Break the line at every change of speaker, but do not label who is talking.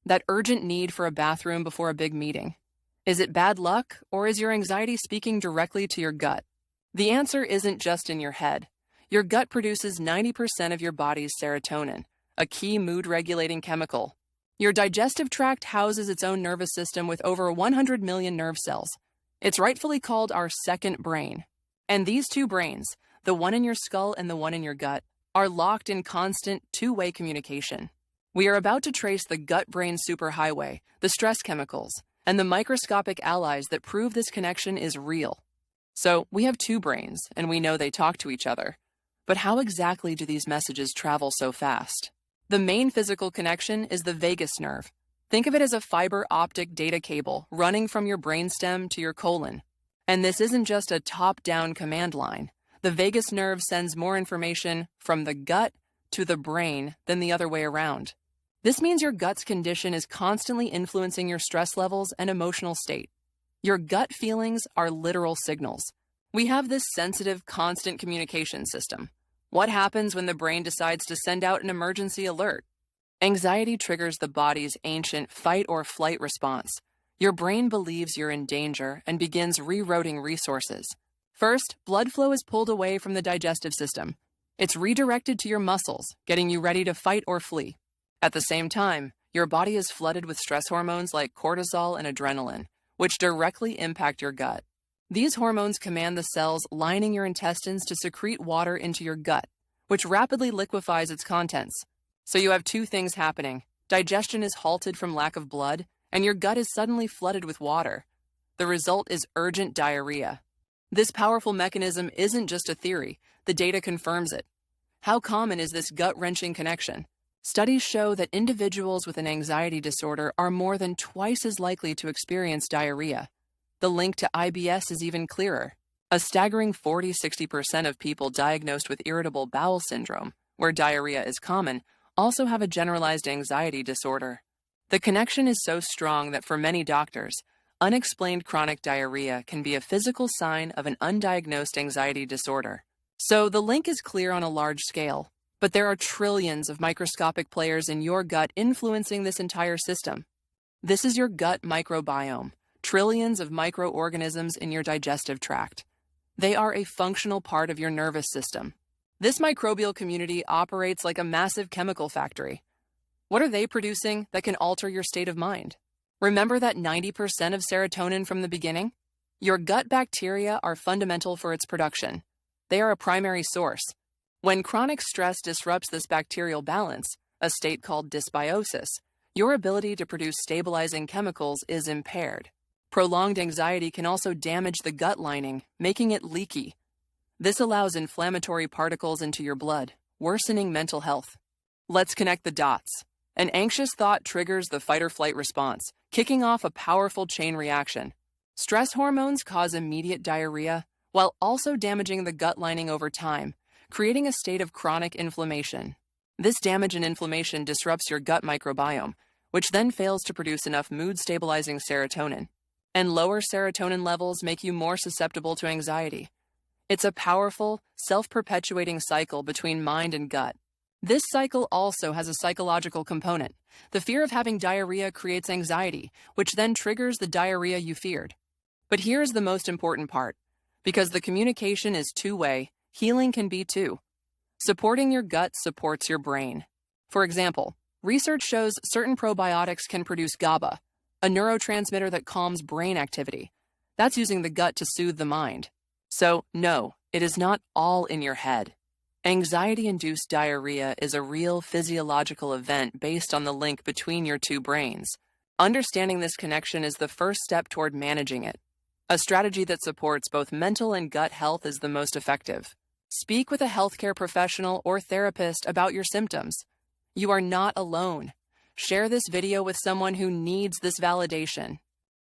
That urgent need for a bathroom before a big meeting. Is it bad luck, or is your anxiety speaking directly to your gut? The answer isn't just in your head. Your gut produces 90% of your body's serotonin, a key mood-regulating chemical. Your digestive tract houses its own nervous system with over 100 million nerve cells. It's rightfully called our second brain. And these two brains, the one in your skull and the one in your gut, are locked in constant two-way communication. We are about to trace the gut-brain superhighway, the stress chemicals, and the microscopic allies that prove this connection is real. So, we have two brains, and we know they talk to each other. But how exactly do these messages travel so fast? The main physical connection is the vagus nerve. Think of it as a fiber optic data cable running from your brainstem to your colon. And this isn't just a top-down command line. The vagus nerve sends more information from the gut to the brain than the other way around. This means your gut's condition is constantly influencing your stress levels and emotional state. Your gut feelings are literal signals. We have this sensitive, constant communication system. What happens when the brain decides to send out an emergency alert? Anxiety triggers the body's ancient fight or flight response. Your brain believes you're in danger and begins rerouting resources. First, blood flow is pulled away from the digestive system. It's redirected to your muscles, getting you ready to fight or flee. At the same time, your body is flooded with stress hormones like cortisol and adrenaline, which directly impact your gut. These hormones command the cells lining your intestines to secrete water into your gut, which rapidly liquefies its contents. So you have two things happening. Digestion is halted from lack of blood, and your gut is suddenly flooded with water. The result is urgent diarrhea. This powerful mechanism isn't just a theory. The data confirms it. How common is this gut-wrenching connection? Studies show that individuals with an anxiety disorder are more than twice as likely to experience diarrhea. The link to IBS is even clearer. A staggering 40–60% of people diagnosed with irritable bowel syndrome, where diarrhea is common, also have a generalized anxiety disorder. The connection is so strong that for many doctors, unexplained chronic diarrhea can be a physical sign of an undiagnosed anxiety disorder. So the link is clear on a large scale, but there are trillions of microscopic players in your gut influencing this entire system. This is your gut microbiome, trillions of microorganisms in your digestive tract. They are a functional part of your nervous system. This microbial community operates like a massive chemical factory. What are they producing that can alter your state of mind? Remember that 90% of serotonin from the beginning? Your gut bacteria are fundamental for its production. They are a primary source. When chronic stress disrupts this bacterial balance, a state called dysbiosis, your ability to produce stabilizing chemicals is impaired. Prolonged anxiety can also damage the gut lining, making it leaky. This allows inflammatory particles into your blood, worsening mental health. Let's connect the dots. An anxious thought triggers the fight-or-flight response, kicking off a powerful chain reaction. Stress hormones cause immediate diarrhea, while also damaging the gut lining over time, creating a state of chronic inflammation. This damage and inflammation disrupts your gut microbiome, which then fails to produce enough mood-stabilizing serotonin. And lower serotonin levels make you more susceptible to anxiety. It's a powerful, self-perpetuating cycle between mind and gut. This cycle also has a psychological component. The fear of having diarrhea creates anxiety, which then triggers the diarrhea you feared. But here's the most important part. Because the communication is two-way, healing can be too. Supporting your gut supports your brain. For example, research shows certain probiotics can produce GABA, a neurotransmitter that calms brain activity. That's using the gut to soothe the mind. So, no, it is not all in your head. Anxiety-induced diarrhea is a real physiological event based on the link between your two brains. Understanding this connection is the first step toward managing it. A strategy that supports both mental and gut health is the most effective. Speak with a healthcare professional or therapist about your symptoms. You are not alone. Share this video with someone who needs this validation.